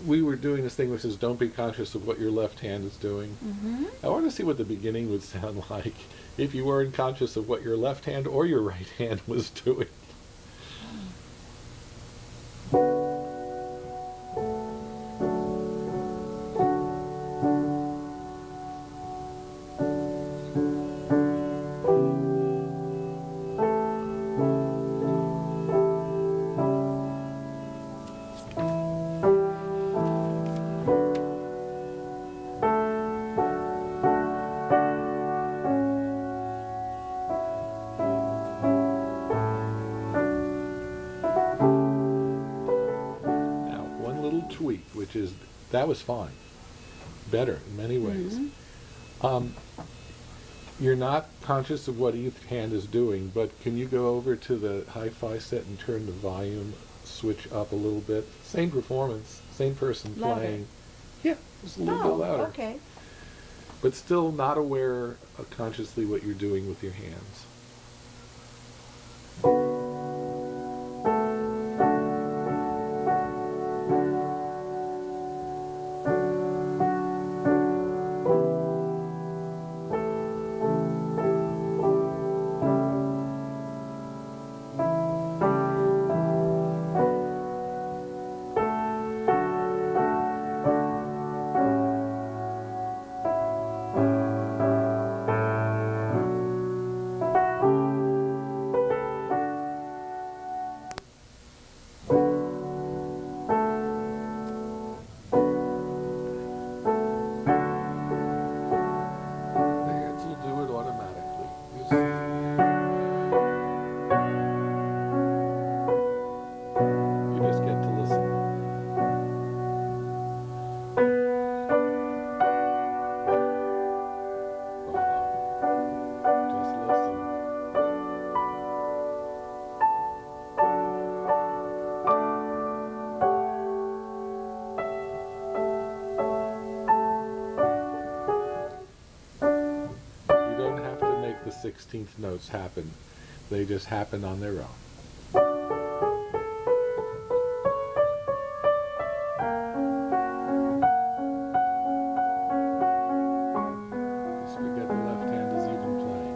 we were doing this thing which says don't be conscious of what your left hand is doing. I want to see what the beginning would sound like if you weren't conscious of what your left hand or your right hand was doing. Tweak, which is that was fine, better in many ways. You're not conscious of what each hand is doing, but can you go over to the hi-fi set and turn the volume switch up a little bit? Same performance, same person Louder. playing. Yeah, just a little bit louder. Okay. But still not aware consciously what you're doing with your hands. The 16th notes happen. They just happen on their own. Just forget the left hand is even playing.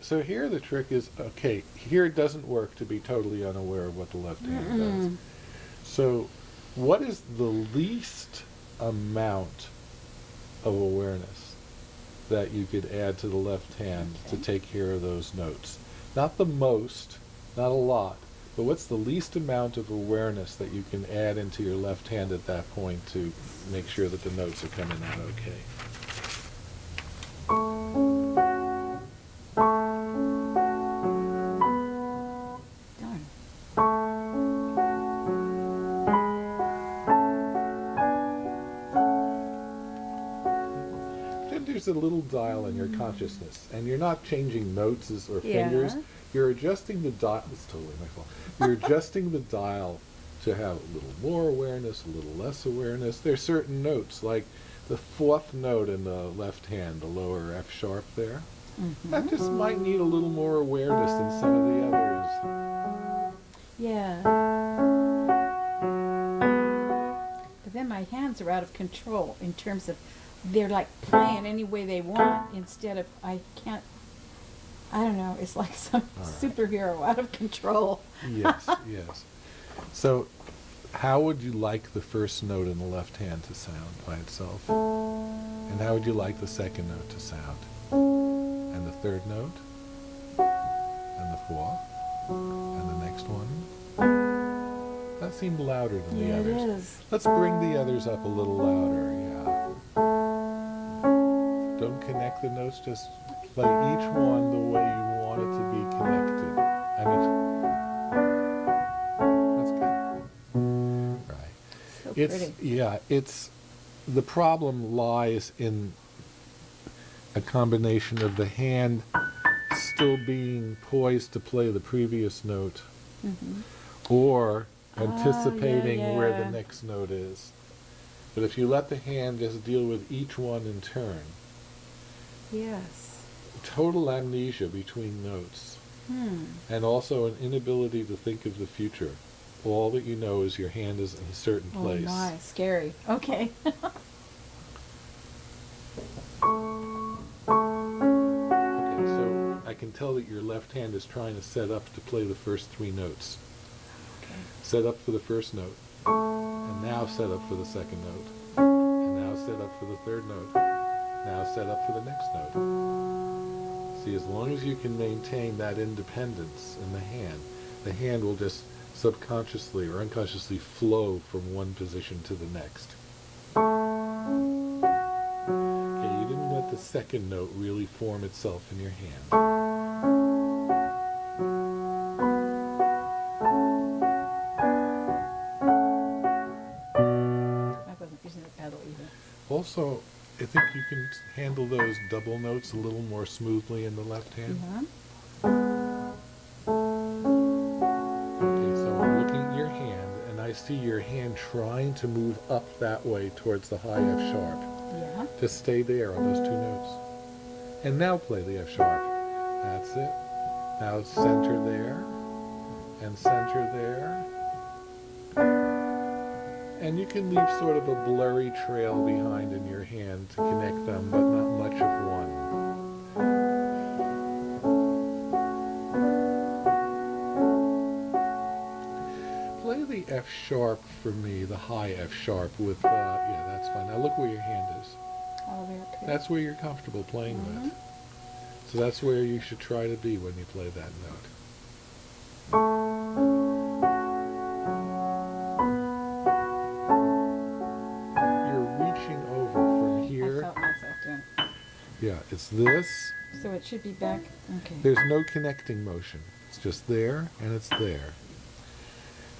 So here the trick is, okay, here it doesn't work to be totally unaware of what the left hand does. So what is the least amount of awareness that you could add to the left hand to take care of those notes? Not the most, not a lot, but what's the least amount of awareness that you can add into your left hand at that point to make sure that the notes are coming out okay? There's a little dial in your consciousness, and you're not changing notes or fingers. You're adjusting the dial. It's totally my fault. You're adjusting the dial to have a little more awareness, a little less awareness. There's certain notes, like the fourth note in the left hand, the lower F sharp there. That just might need a little more awareness than some of the others. Yeah. But then my hands are out of control in terms of they're like playing any way they want instead of I don't know, it's like some superhero out of control. Yes, yes. So how would you like the first note in the left hand to sound by itself? And how would you like the second note to sound? And the third note? And the fourth? And the next one? That seemed louder than the others. It is. Let's bring the others up a little louder, yeah. Don't connect the notes, just play each one the way you want it to be connected. And that's good. Right. So It's pretty. yeah, it's the problem lies in a combination of the hand still still being poised to play the previous note, Mhm. or Oh, anticipating yeah, where yeah. the next note is. But if you let the hand just deal with each one in turn, Yes. total amnesia between notes, Hmm. and also an inability to think of the future. All that you know is your hand is in a certain Oh place. my, scary. Okay. Okay, so I can tell that your left hand is trying to set up to play the first three notes. Okay. Set up for the first note, and now set up for the second note, and now set up for the third note, now set up for the next note. See, as long as you can maintain that independence in the hand will just subconsciously or unconsciously flow from one position to the next. Okay, you didn't let the second note really form itself in your hand. I wasn't using the pedal either. Also, I think you can handle those double notes a little more smoothly in the left hand. Yeah. Okay, so I'm looking at your hand, and I see your hand trying to move up that way towards the high F sharp. Yeah. Just stay there on those two notes. And now play the F sharp. That's it. Now center there, and center there. And you can leave sort of a blurry trail behind in your hand to connect them, but not much of one. Play the F sharp for me, the high F sharp with, yeah, that's fine. Now look where your hand is. All the way up here. That's where you're comfortable playing with. So that's where you should try to be when you play that note. You're reaching over from I here. felt myself doing it. Yeah, it's this. So it should be back. Okay. There's no connecting motion. It's just there and it's there.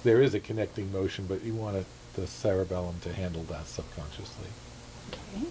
There is a connecting motion, but you want the cerebellum to handle that subconsciously. Okay.